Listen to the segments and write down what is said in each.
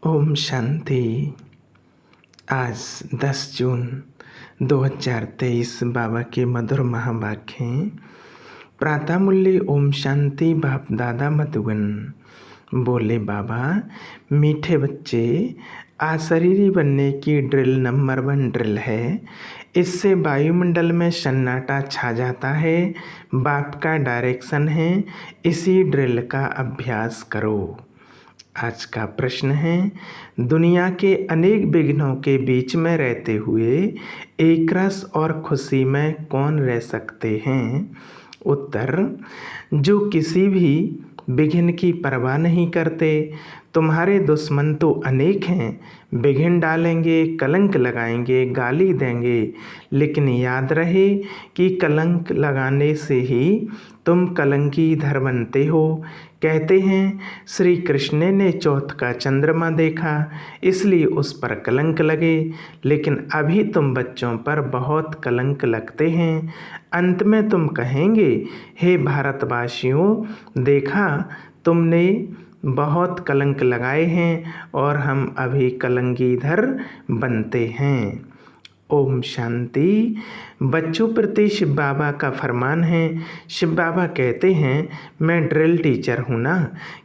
ओम शांति। आज 10 जून 2023 बाबा के मधुर महावाक्य हैं। प्रातः मूल्य ओम शांति। बाप दादा मधुबन बोले, बाबा मीठे बच्चे, अशरीरी बनने की ड्रिल नंबर 1 ड्रिल है। इससे वायुमंडल में सन्नाटा छा जाता है। बाप का डायरेक्शन है, इसी ड्रिल का अभ्यास करो। आज का प्रश्न है, दुनिया के अनेक विघ्नों के बीच में रहते हुए एक रस और खुशी में कौन रह सकते हैं? उत्तर, जो किसी भी विघ्न की परवाह नहीं करते। तुम्हारे दुश्मन तो अनेक हैं, विघ्न डालेंगे, कलंक लगाएंगे, गाली देंगे, लेकिन याद रहे कि कलंक लगाने से ही तुम कलंकीधर बनते हो। कहते हैं श्री कृष्ण ने चौथ का चंद्रमा देखा, इसलिए उस पर कलंक लगे, लेकिन अभी तुम बच्चों पर बहुत कलंक लगते हैं। अंत में तुम कहेंगे, हे भारतवासियों, देखा तुमने बहुत कलंक लगाए हैं और हम अभी कलंकीधर बनते हैं। ओम शांति। बच्चों प्रति शिव बाबा का फरमान है। शिव बाबा कहते हैं, मैं ड्रिल टीचर हूँ ना।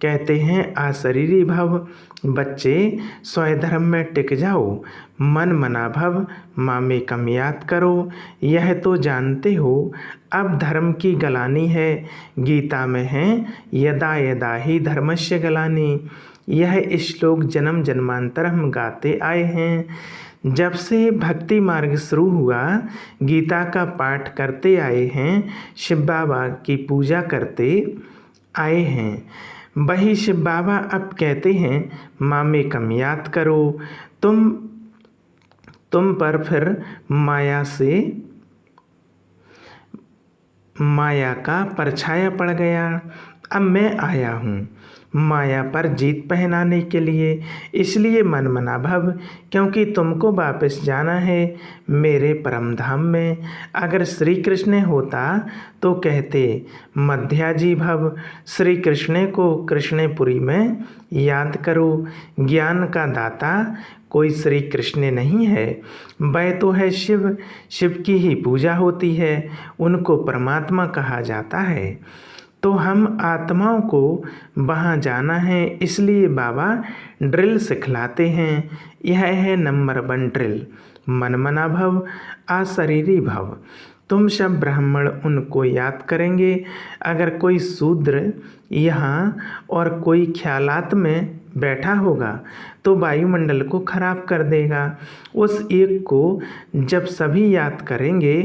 कहते हैं अशरीरी भव। बच्चे स्वधर्म में टिक जाओ, मन मना भव, मामे कम याद करो। यह तो जानते हो अब धर्म की गलानी है। गीता में है, यदा यदा ही धर्मस्य गलानी। यह श्लोक जन्म जन्मांतर हम गाते आए हैं। जब से भक्ति मार्ग शुरू हुआ, गीता का पाठ करते आए हैं, शिव बाबा की पूजा करते आए हैं। वही शिव बाबा अब कहते हैं, मामे कम याद करो। तुम पर फिर माया का परछाया पड़ गया। अब मैं आया हूँ माया पर जीत पहनाने के लिए, इसलिए मन मना भव, क्योंकि तुमको वापस जाना है मेरे परम धाम में। अगर श्री कृष्ण होता तो कहते मध्याजी भव। श्री कृष्ण को कृष्णपुरी में याद करो। ज्ञान का दाता कोई श्री कृष्ण नहीं है, वह तो है शिव। शिव की ही पूजा होती है, उनको परमात्मा कहा जाता है। तो हम आत्माओं को वहाँ जाना है, इसलिए बाबा ड्रिल सिखलाते हैं। यह है नंबर 1 ड्रिल, मन मना भव, अशरीरी भव। तुम सब ब्राह्मण उनको याद करेंगे। अगर कोई शूद्र यहाँ और कोई ख्यालात में बैठा होगा तो वायुमंडल को खराब कर देगा। उस एक को जब सभी याद करेंगे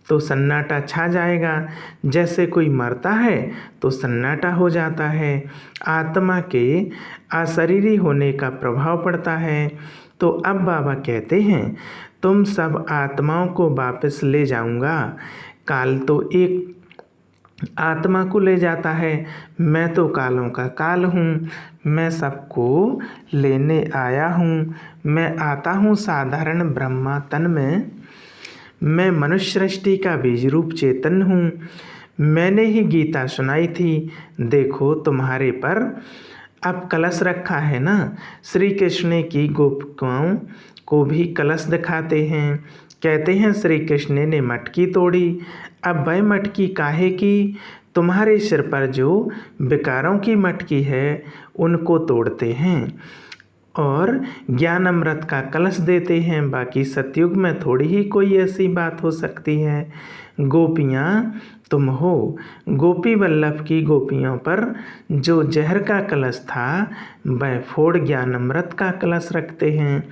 तो सन्नाटा छा जाएगा। जैसे कोई मरता है तो सन्नाटा हो जाता है। आत्मा के अशरीरी होने का प्रभाव पड़ता है। तो अब बाबा कहते हैं, तुम सब आत्माओं को वापस ले जाऊंगा। काल तो एक आत्मा को ले जाता है, मैं तो कालों का काल हूँ। मैं सबको लेने आया हूँ। मैं आता हूँ साधारण ब्रह्मा तन में। मैं मनुष्य सृष्टि का बीज रूप चेतन हूँ। मैंने ही गीता सुनाई थी। देखो तुम्हारे पर अब कलश रखा है ना। श्री कृष्ण की गोपिकाओं को भी कलश दिखाते हैं। कहते हैं श्री कृष्ण ने मटकी तोड़ी। अब वह मटकी काहे की? तुम्हारे सिर पर जो विकारों की मटकी है उनको तोड़ते हैं और ज्ञान अमृत का कलश देते हैं। बाकी सतयुग में थोड़ी ही कोई ऐसी बात हो सकती है। गोपियाँ तुम हो। गोपी वल्लभ की गोपियों पर जो जहर का कलश था वह फोड़ ज्ञान अमृत का कलश रखते हैं।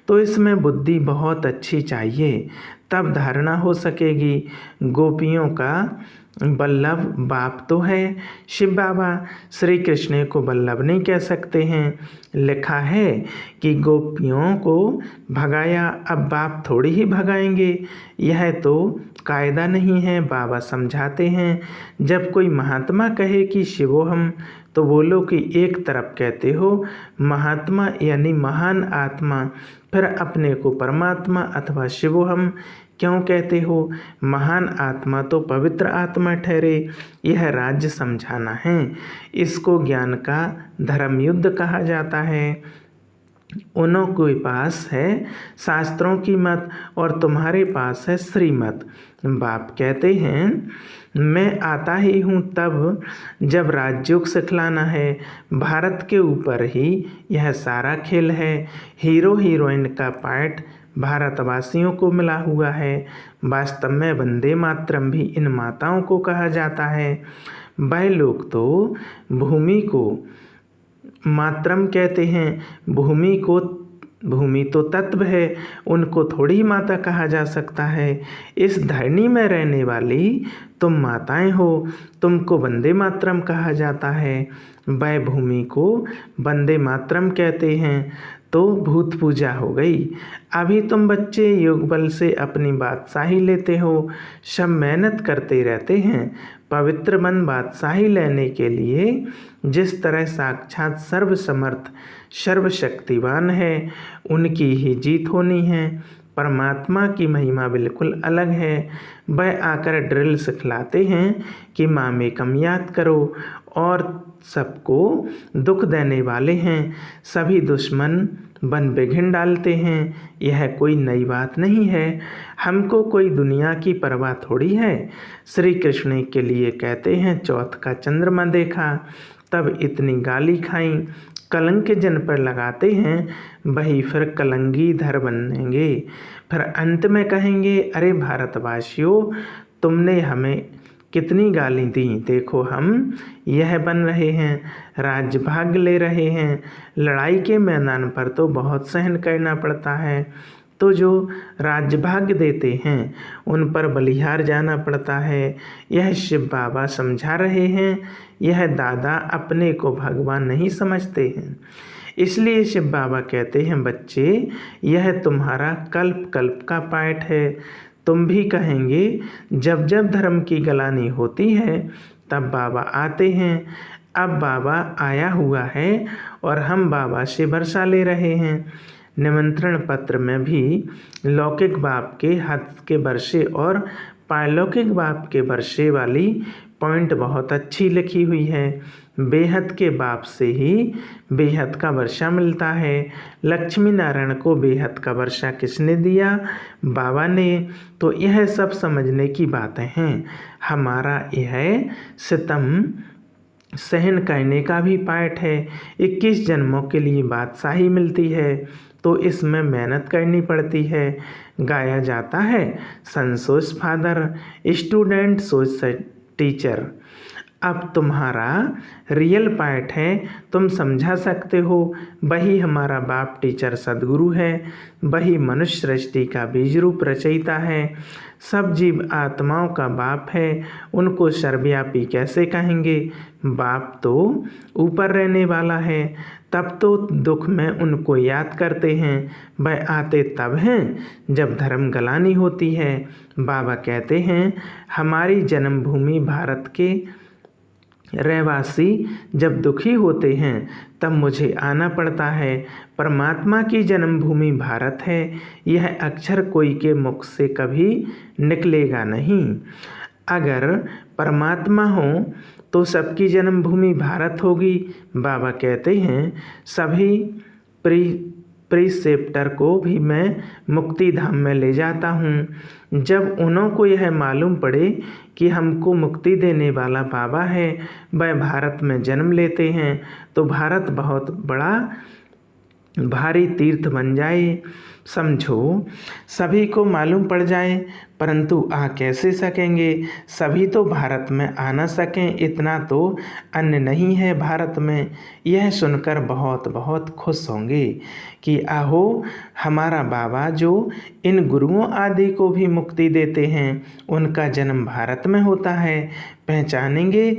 तो इसमें बुद्धि बहुत अच्छी चाहिए, तब धारणा हो सकेगी। गोपियों का वल्लभ बाप तो है शिव बाबा। श्री कृष्ण को वल्लभ नहीं कह सकते हैं। लिखा है कि गोपियों को भगाया, अब बाप थोड़ी ही भगाएंगे। यह तो कायदा नहीं है। बाबा समझाते हैं, जब कोई महात्मा कहे कि शिवोहम, तो बोलो कि एक तरफ कहते हो महात्मा यानी महान आत्मा, फिर अपने को परमात्मा अथवा शिवोहम क्यों कहते हो? महान आत्मा तो पवित्र आत्मा ठहरे। यह राज्य समझाना है। इसको ज्ञान का धर्म युद्ध कहा जाता है। उन्हों के पास है शास्त्रों की मत और तुम्हारे पास है श्रीमत। बाप कहते हैं मैं आता ही हूँ तब जब राजयोग सिखलाना है। भारत के ऊपर ही यह सारा खेल है। हीरो हीरोइन का पार्ट भारतवासियों को मिला हुआ है। वास्तव में वंदे मातरम भी इन माताओं को कहा जाता है। वह लोग तो भूमि को मातरम कहते हैं। भूमि तो तत्व है, उनको थोड़ी माता कहा जा सकता है। इस धरनी में रहने वाली तुम माताएं हो, तुमको वंदे मातरम कहा जाता है। वह भूमि को वंदे मातरम कहते हैं तो भूत पूजा हो गई। अभी तुम बच्चे योग बल से अपनी बादशाही लेते हो, सब मेहनत करते रहते हैं पवित्र मन बादशाही लेने के लिए। जिस तरह साक्षात सर्वसमर्थ सर्वशक्तिवान है, उनकी ही जीत होनी है। परमात्मा की महिमा बिल्कुल अलग है। वह आकर ड्रिल सिखलाते हैं कि माँ में कम याद करो और सबको दुख देने वाले हैं। सभी दुश्मन बन बिघिन डालते हैं। यह कोई नई बात नहीं है। हमको कोई दुनिया की परवाह थोड़ी है। श्री कृष्ण के लिए कहते हैं चौथ का चंद्रमा देखा तब इतनी गाली खाई। कलंक जिन पर लगाते हैं वही फिर कलंगी धर बनेंगे। फिर अंत में कहेंगे अरे भारतवासियों, तुमने हमें कितनी गाली दी, देखो हम यह बन रहे हैं, राज्य भाग ले रहे हैं। लड़ाई के मैदान पर तो बहुत सहन करना पड़ता है, तो जो राज्य भाग देते हैं उन पर बलिहार जाना पड़ता है। यह शिव बाबा समझा रहे हैं। यह दादा अपने को भगवान नहीं समझते हैं, इसलिए शिव बाबा कहते हैं बच्चे यह तुम्हारा कल्प कल्प का पाठ है। तुम भी कहेंगे जब जब धर्म की गलानी होती है तब बाबा आते हैं। अब बाबा आया हुआ है और हम बाबा से वर्षा ले रहे हैं। निमंत्रण पत्र में भी लौकिक बाप के हाथ के वर्षे और पारलौकिक बाप के वर्षे वाली पॉइंट बहुत अच्छी लिखी हुई है। बेहद के बाप से ही बेहद का वर्षा मिलता है। लक्ष्मी नारायण को बेहद का वर्षा किसने दिया? बाबा ने। तो यह सब समझने की बातें हैं। हमारा यह सितम सहन करने का भी पाठ है। 21 जन्मों के लिए बादशाही मिलती है तो इसमें मेहनत करनी पड़ती है। गाया जाता है सन सोच फादर, स्टूडेंट सोच टीचर। अब तुम्हारा रियल पार्ट है, तुम समझा सकते हो। वही हमारा बाप टीचर सदगुरु है। वही मनुष्य सृष्टि का बीज रूप रचयिता है। सब जीव आत्माओं का बाप है। उनको सर्वव्यापी कैसे कहेंगे? बाप तो ऊपर रहने वाला है। तब तो दुख में उनको याद करते हैं। वह आते तब हैं जब धर्म गलानी होती है। बाबा कहते हैं हमारी जन्मभूमि भारत के रहवासी जब दुखी होते हैं तब मुझे आना पड़ता है। परमात्मा की जन्मभूमि भारत है। यह अक्षर कोई के मुख से कभी निकलेगा नहीं। अगर परमात्मा हो तो सबकी जन्मभूमि भारत होगी। बाबा कहते हैं सभी प्रीसेप्टर को भी मैं मुक्ति धाम में ले जाता हूँ। जब उन्हों को यह मालूम पड़े कि हमको मुक्ति देने वाला बाबा है, वह भारत में जन्म लेते हैं तो भारत बहुत बड़ा भारी तीर्थ बन जाए। समझो सभी को मालूम पड़ जाए, परंतु आ कैसे सकेंगे? सभी तो भारत में आ न सकें, इतना तो अन्न नहीं है भारत में। यह सुनकर बहुत बहुत खुश होंगे कि आहो हमारा बाबा जो इन गुरुओं आदि को भी मुक्ति देते हैं उनका जन्म भारत में होता है। पहचानेंगे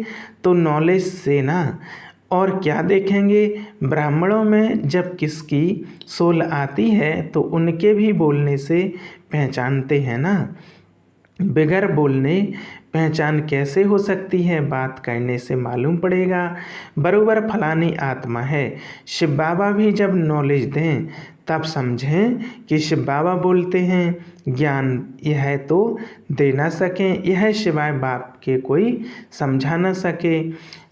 तो नॉलेज से ना और क्या देखेंगे? ब्राह्मणों में जब किसकी सोल आती है तो उनके भी बोलने से पहचानते हैं ना। बगैर बोलने पहचान कैसे हो सकती है? बात करने से मालूम पड़ेगा। बरोबर फलानी आत्मा है। शिव बाबा भी जब नॉलेज दें तब समझें कि शिव बाबा बोलते हैं। ज्ञान यह तो दे ना सकें, यह शिवाय बाप के कोई समझा ना सके।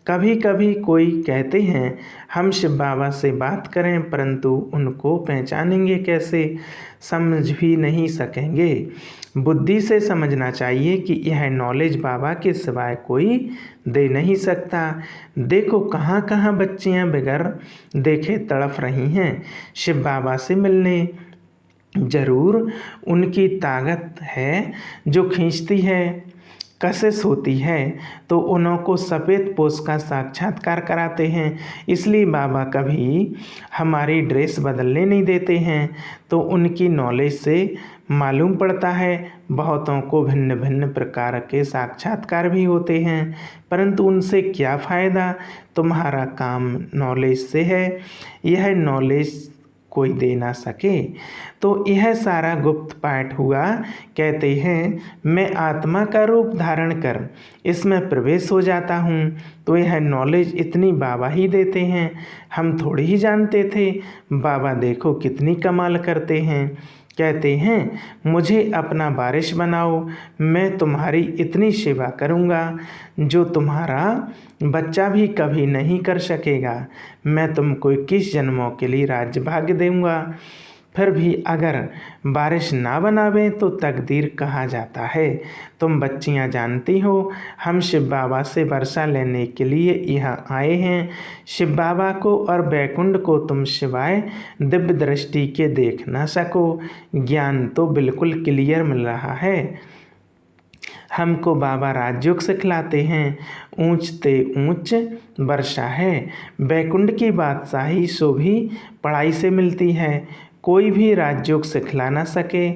कभी कभी कोई कहते हैं हम शिव बाबा से बात करें, परंतु उनको पहचानेंगे कैसे, समझ भी नहीं सकेंगे। बुद्धि से समझना चाहिए कि यह नॉलेज बाबा के सिवाय कोई दे नहीं सकता। देखो कहाँ कहाँ बच्चियाँ बगैर देखे तड़प रही हैं शिव बाबा से मिलने। जरूर उनकी ताकत है जो खींचती है, कशिश होती है तो उनको सफ़ेद पोश का साक्षात्कार कराते हैं। इसलिए बाबा कभी हमारी ड्रेस बदलने नहीं देते हैं। तो उनकी नॉलेज से मालूम पड़ता है बहुतों को भिन्न भिन्न प्रकार के साक्षात्कार भी होते हैं, परंतु उनसे क्या फ़ायदा। तुम्हारा काम नॉलेज से है, यह नॉलेज कोई दे ना सके। तो यह सारा गुप्त पाठ हुआ। कहते हैं मैं आत्मा का रूप धारण कर इसमें प्रवेश हो जाता हूँ। तो यह नॉलेज इतनी बाबा ही देते हैं, हम थोड़ी ही जानते थे। बाबा देखो कितनी कमाल करते हैं। कहते हैं मुझे अपना वारिस बनाओ, मैं तुम्हारी इतनी सेवा करूँगा जो तुम्हारा बच्चा भी कभी नहीं कर सकेगा। मैं तुमको 21 जन्मों के लिए राज्य भाग्य दूँगा। फिर भी अगर बारिश ना बनावे तो तकदीर कहा जाता है। तुम बच्चियां जानती हो हम शिव बाबा से वर्षा लेने के लिए यहाँ आए हैं। शिव बाबा को और बैकुंठ को तुम सिवाय दिव्य दृष्टि के देख ना सको। ज्ञान तो बिल्कुल क्लियर मिल रहा है। हमको बाबा राजयोग सिखलाते हैं, ऊंचते ऊंच वर्षा है। बैकुंठ की बादशाही सो भी पढ़ाई से मिलती है, कोई भी राजयोग सिखला ना सके।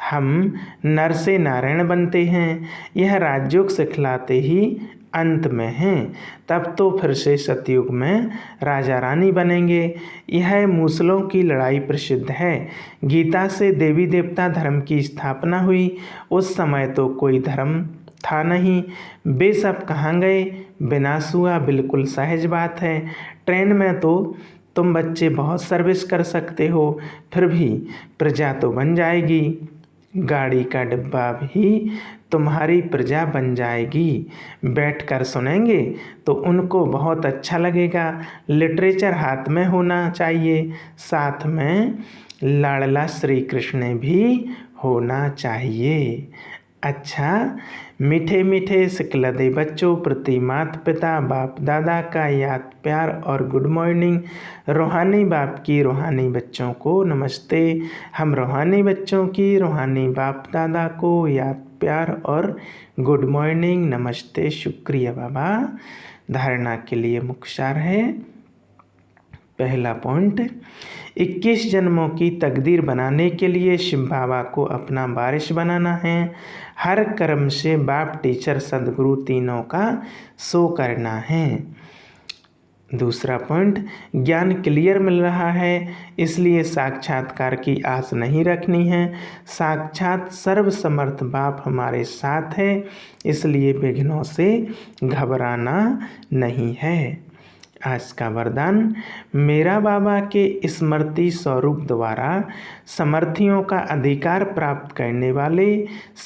हम नर से नारायण बनते हैं, यह राजयोग सिखलाते ही अंत में हैं। तब तो फिर से सतयुग में राजा रानी बनेंगे। यह मूसलों की लड़ाई प्रसिद्ध है। गीता से देवी देवता धर्म की स्थापना हुई। उस समय तो कोई धर्म था नहीं, वे सब कहाँ गए, विनाश हुआ। बिल्कुल सहज बात है। ट्रेन में तो तुम बच्चे बहुत सर्विस कर सकते हो, फिर भी प्रजा तो बन जाएगी। गाड़ी का डिब्बा भी तुम्हारी प्रजा बन जाएगी। बैठकर सुनेंगे तो उनको बहुत अच्छा लगेगा। लिटरेचर हाथ में होना चाहिए, साथ में लाडला श्री कृष्ण भी होना चाहिए। अच्छा, मीठे मीठे सिकलदे बच्चों प्रति माता पिता बाप दादा का याद प्यार और गुड मॉर्निंग। रूहानी बाप की रूहानी बच्चों को नमस्ते। हम रूहानी बच्चों की रूहानी बाप दादा को याद प्यार और गुड मॉर्निंग नमस्ते। शुक्रिया बाबा। धारणा के लिए मुख्य सार है। पहला पॉइंट, 21 जन्मों की तकदीर बनाने के लिए शिव बाबा को अपना वारिस बनाना है। हर कर्म से बाप टीचर सदगुरु तीनों का शो करना है। दूसरा पॉइंट, ज्ञान क्लियर मिल रहा है, इसलिए साक्षात्कार की आस नहीं रखनी है। साक्षात सर्वसमर्थ बाप हमारे साथ है, इसलिए विघ्नों से घबराना नहीं है। आज का वरदान, मेरा बाबा के स्मृति स्वरूप द्वारा समर्थियों का अधिकार प्राप्त करने वाले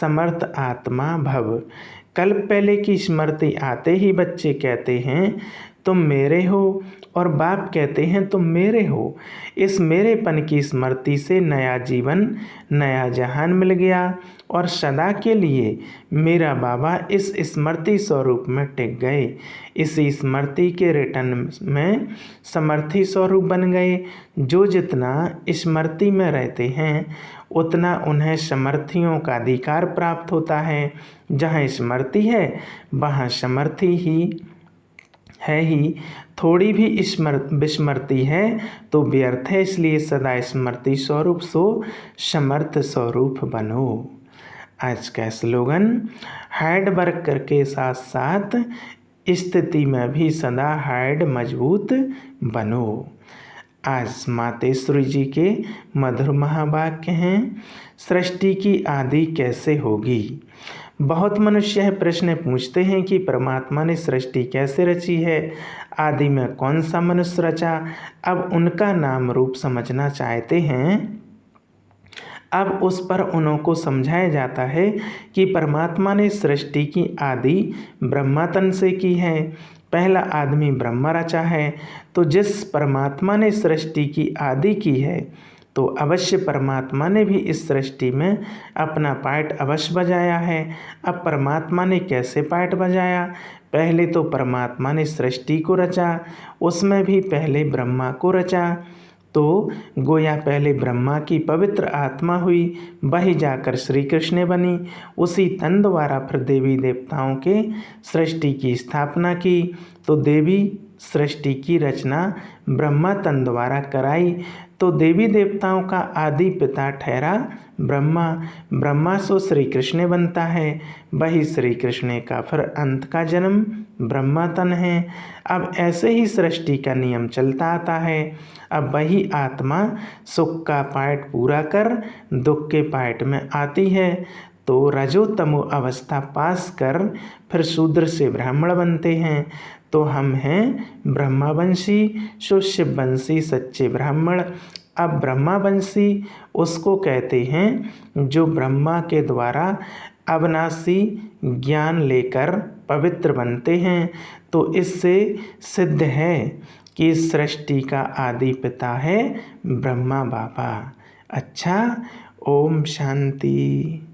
समर्थ आत्मा भव। कल पहले की स्मृति आते ही बच्चे कहते हैं तुम मेरे हो, और बाप कहते हैं तुम मेरे हो। इस मेरेपन की स्मृति से नया जीवन नया जहान मिल गया और सदा के लिए मेरा बाबा इस स्मृति स्वरूप में टिक गए। इसी स्मृति के रिटर्न में समर्थी स्वरूप बन गए। जो जितना स्मृति में रहते हैं उतना उन्हें समर्थियों का अधिकार प्राप्त होता है। जहाँ स्मृति है वहाँ समर्थी ही है ही। थोड़ी भी विस्मृति है तो व्यर्थ है, इसलिए सदा स्मृति स्वरूप सो समर्थ स्वरूप बनो। आज का स्लोगन, हार्ड वर्क करके साथ साथ स्थिति में भी सदा हार्ड मजबूत बनो। आज मातेश्वरी जी के मधुर महावाक्य हैं। सृष्टि की आदि कैसे होगी। बहुत मनुष्य यह प्रश्न पूछते हैं कि परमात्मा ने सृष्टि कैसे रची है, आदि में कौन सा मनुष्य रचा। अब उनका नाम रूप समझना चाहते हैं। अब उस पर उनको समझाया जाता है कि परमात्मा ने सृष्टि की आदि ब्रह्मातन से की है। पहला आदमी ब्रह्मा रचा है। तो जिस परमात्मा ने सृष्टि की आदि की है तो अवश्य परमात्मा ने भी इस सृष्टि में अपना पार्ट अवश्य बजाया है। अब परमात्मा ने कैसे पार्ट बजाया? पहले तो परमात्मा ने सृष्टि को रचा, उसमें भी पहले ब्रह्मा को रचा। तो गोया पहले ब्रह्मा की पवित्र आत्मा हुई, वही जाकर श्री कृष्ण बनी। उसी तन द्वारा फिर देवी देवताओं के सृष्टि की स्थापना की। तो देवी सृष्टि की रचना ब्रह्मा तन द्वारा कराई। तो देवी देवताओं का आदि पिता ठहरा ब्रह्मा। ब्रह्मा से श्री कृष्ण बनता है, वही श्री कृष्ण का फिर अंत का जन्म ब्रह्मा तन है। अब ऐसे ही सृष्टि का नियम चलता आता है। अब वही आत्मा सुख का पार्ट पूरा कर दुख के पार्ट में आती है। तो रजो तमो अवस्था पास कर फिर शूद्र से ब्राह्मण बनते हैं। तो हम हैं ब्रह्मावंशी, शिववंशी सच्चे ब्राह्मण। अब ब्रह्मावंशी उसको कहते हैं जो ब्रह्मा के द्वारा अविनाशी ज्ञान लेकर पवित्र बनते हैं। तो इससे सिद्ध है कि सृष्टि का आदि पिता है ब्रह्मा बाबा। अच्छा, ओम शांति।